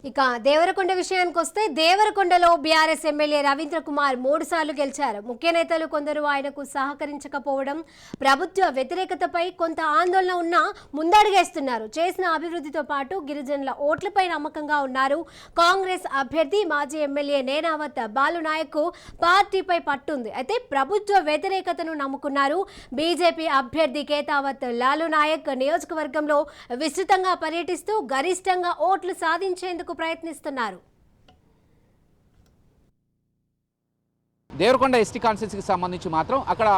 ఇక దేవరకొండ విషయానికి వస్తే దేవరకొండలో బీఆర్ఎస్ ఎమ్మెల్యే రవీంద్ర కుమార్ 3 సార్లు గెలిచారు. ముఖ్య నేతలు కొందరు ఆయనకు సహకరించకపోవడం, ప్రభుత్వ వ్యతిరేకతపై కొంత ఆందోళన ఉన్నా ముందడుగేస్తున్నారు. చేసిన అభివృద్ధితో పాటు గిరిజనుల ఓట్లపై నమ్మకంగా ఉన్నారు. కాంగ్రెస్ అభ్యర్థి మాజీ ఎమ్మెల్యే నేనావత్ బాలునాయక్ పార్టీపై పట్టుంది. అయితే ప్రభుత్వ వ్యతిరేకతను నమ్ముకున్నారు. బీజేపీ అభ్యర్థి కేతావత్ లాలునాయక్ నియోజకవర్గంలో విస్తృతంగా పర్యటిస్తూ గరిష్టంగా ఓట్లు సాధించేందుకు ప్రయత్నిస్తున్నారు. దేవరకొండ ఎస్టీ కాన్స్టిట్యూన్సీకి సంబంధించి మాత్రం అక్కడ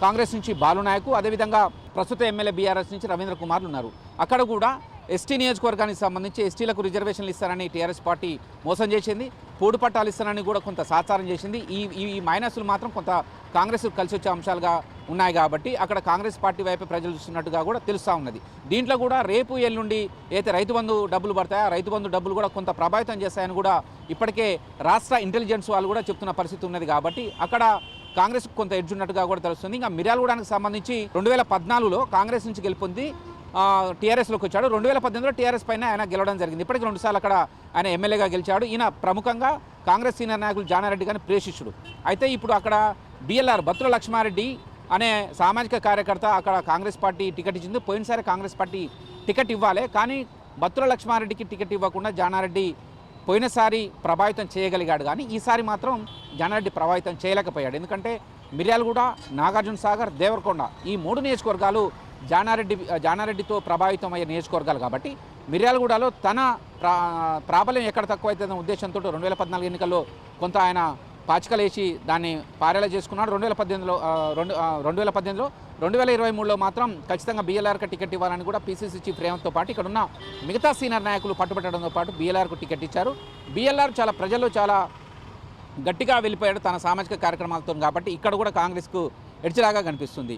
కాంగ్రెస్ నుంచి బాలునాయక్, అదేవిధంగా ప్రస్తుత ఎమ్మెల్యే బీఆర్ఎస్ నుంచి రవీంద్ర కుమార్లు ఉన్నారు. అక్కడ కూడా ఎస్టీ నియోజకవర్గానికి సంబంధించి ఎస్టీలకు రిజర్వేషన్లు ఇస్తారని టీఆర్ఎస్ పార్టీ మోసం చేసింది. పోడు పట్టాలు ఇస్తారని కూడా కొంత సాచారం చేసింది. ఈ మైనస్లు మాత్రం కొంత కాంగ్రెస్ కలిసి వచ్చే అంశాలుగా ఉన్నాయి కాబట్టి అక్కడ కాంగ్రెస్ పార్టీ వైపు ప్రజలు చూస్తున్నట్టుగా కూడా తెలుస్తూ ఉన్నది. దీంట్లో కూడా రేపు ఎల్లుండి అయితే రైతు బంధు డబ్బులు పడతాయో ఆ రైతు బంధు డబ్బులు కూడా కొంత ప్రభావితం చేస్తాయని కూడా ఇప్పటికే రాష్ట్ర ఇంటెలిజెన్స్ వాళ్ళు కూడా చెప్తున్న పరిస్థితి ఉన్నది. కాబట్టి అక్కడ కాంగ్రెస్ కొంత ఎడ్జ్ ఉన్నట్టుగా కూడా తెలుస్తుంది. ఇంకా మిర్యాలగూడానికి సంబంధించి 2014లో కాంగ్రెస్ నుంచి గెలుపొంది టీఆర్ఎస్లోకి వచ్చాడు. 2018లో టీఆర్ఎస్ పైన ఆయన గెలవడం జరిగింది. ఇప్పటికీ 2 సార్లు అక్కడ ఆయన ఎమ్మెల్యేగా గెలిచాడు. ఈయన ప్రముఖంగా కాంగ్రెస్ సీనియర్ నాయకులు జానారెడ్డి గారిని ప్రేషించుడు. అయితే ఇప్పుడు అక్కడ బిఎల్ఆర్ బత్తుల లక్ష్మారెడ్డి అనే సామాజిక కార్యకర్త అక్కడ కాంగ్రెస్ పార్టీ టికెట్ ఇచ్చింది. పోయినసారి కాంగ్రెస్ పార్టీ టికెట్ ఇవ్వాలి, కానీ బత్తుల లక్ష్మారెడ్డికి టికెట్ ఇవ్వకుండా జానారెడ్డి పోయినసారి ప్రభావితం చేయగలిగాడు, కానీ ఈసారి మాత్రం జానారెడ్డి ప్రభావితం చేయలేకపోయాడు. ఎందుకంటే మిర్యాలగూడ, నాగార్జున సాగర్, దేవరకొండ ఈ 3 నియోజకవర్గాలు జానారెడ్డితో ప్రభావితం అయ్యే నియోజకవర్గాలు కాబట్టి మిర్యాలగూడలో తన ప్రాబల్యం ఎక్కడ తక్కువైతుందనే ఉద్దేశంతో 2014 ఎన్నికల్లో కొంత ఆయన పాచికలేసి దాన్ని పారేలా చేసుకున్నాడు. 2018లో 2023లో మాత్రం ఖచ్చితంగా బీఎల్ఆర్కి టికెట్ ఇవ్వాలని కూడా పీసీసీ చీఫ్ రేవంత్తో పాటు ఇక్కడ ఉన్న మిగతా సీనియర్ నాయకులు పట్టుబట్టడంతో పాటు బీఎల్ఆర్కు టికెట్ ఇచ్చారు. బీఎల్ఆర్ చాలా ప్రజల్లో చాలా గట్టిగా వెళ్ళిపోయాడు తన సామాజిక కార్యక్రమాలతో, కాబట్టి ఇక్కడ కూడా కాంగ్రెస్కు ఎడ్చిలాగా కనిపిస్తుంది.